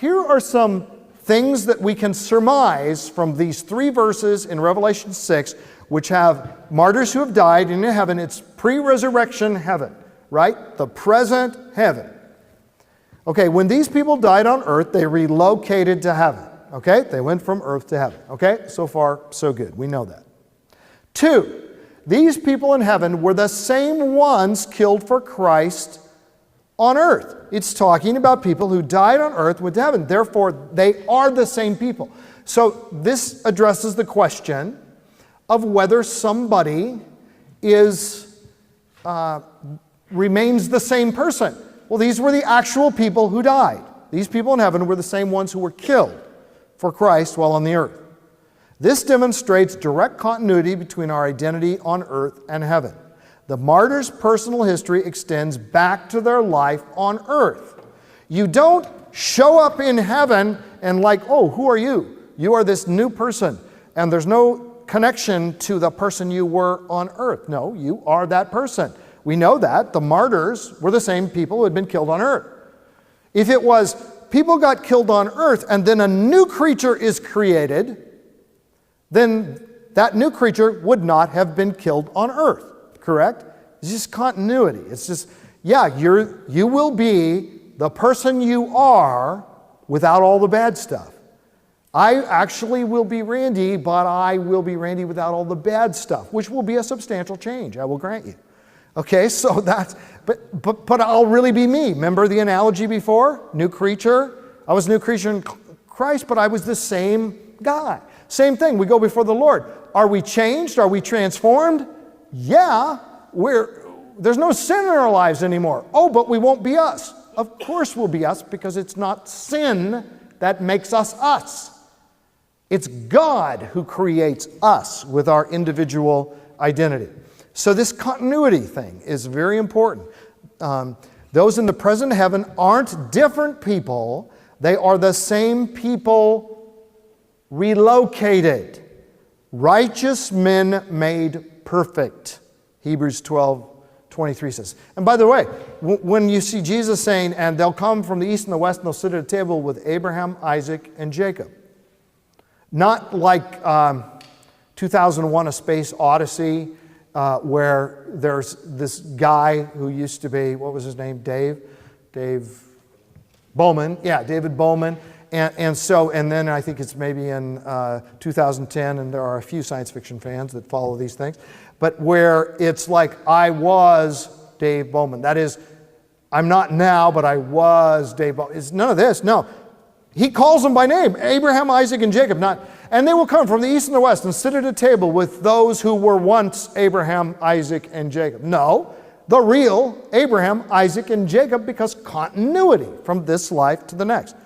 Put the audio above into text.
Here are some things that we can surmise from these three verses in Revelation 6, which have martyrs who have died in heaven. It's pre-resurrection heaven, right? The present heaven. Okay, when these people died on earth, they relocated to heaven. Okay, they went from earth to heaven. Okay, so far, so good. We know that. 2, these people in heaven were the same ones killed for Christ on earth. It's talking about people who died on earth went to heaven. Therefore, they are the same people. So this addresses the question of whether somebody remains the same person. Well, these were the actual people who died. These people in heaven were the same ones who were killed for Christ while on the earth. This demonstrates direct continuity between our identity on earth and heaven. The martyr's personal history extends back to their life on earth. You don't show up in heaven and like, oh, who are you? You are this new person, and there's no connection to the person you were on earth. No, you are that person. We know that. The martyrs were the same people who had been killed on earth. If it was people got killed on earth and then a new creature is created, then that new creature would not have been killed on earth. Correct? It's just continuity. It's just, yeah, you will be the person you are without all the bad stuff. I actually will be Randy, but I will be Randy without all the bad stuff, which will be a substantial change, I will grant you. Okay, so that's, but I'll really be me. Remember the analogy before? New creature. I was a new creature in Christ, but I was the same guy. Same thing, we go before the Lord. Are we changed? Are we transformed? Yeah, there's no sin in our lives anymore. Oh, but we won't be us. Of course we'll be us, because it's not sin that makes us us. It's God who creates us with our individual identity. So this continuity thing is very important. Those in the present heaven aren't different people. They are the same people relocated. Righteous men made perfect. Hebrews 12:23 says. And by the way, when you see Jesus saying, and they'll come from the east and the west and they'll sit at a table with Abraham, Isaac, and Jacob. Not like 2001 A Space Odyssey, where there's this guy who used to be, what was his name, Dave Bowman. Yeah, David Bowman. And then I think it's maybe in 2010, and there are a few science fiction fans that follow these things, but where it's like, I was Dave Bowman. That is, I'm not now, but I was Dave Bowman. It's none of this, no. He calls them by name, Abraham, Isaac, and Jacob. And they will come from the east and the west and sit at a table with those who were once Abraham, Isaac, and Jacob. No, the real Abraham, Isaac, and Jacob, because continuity from this life to the next.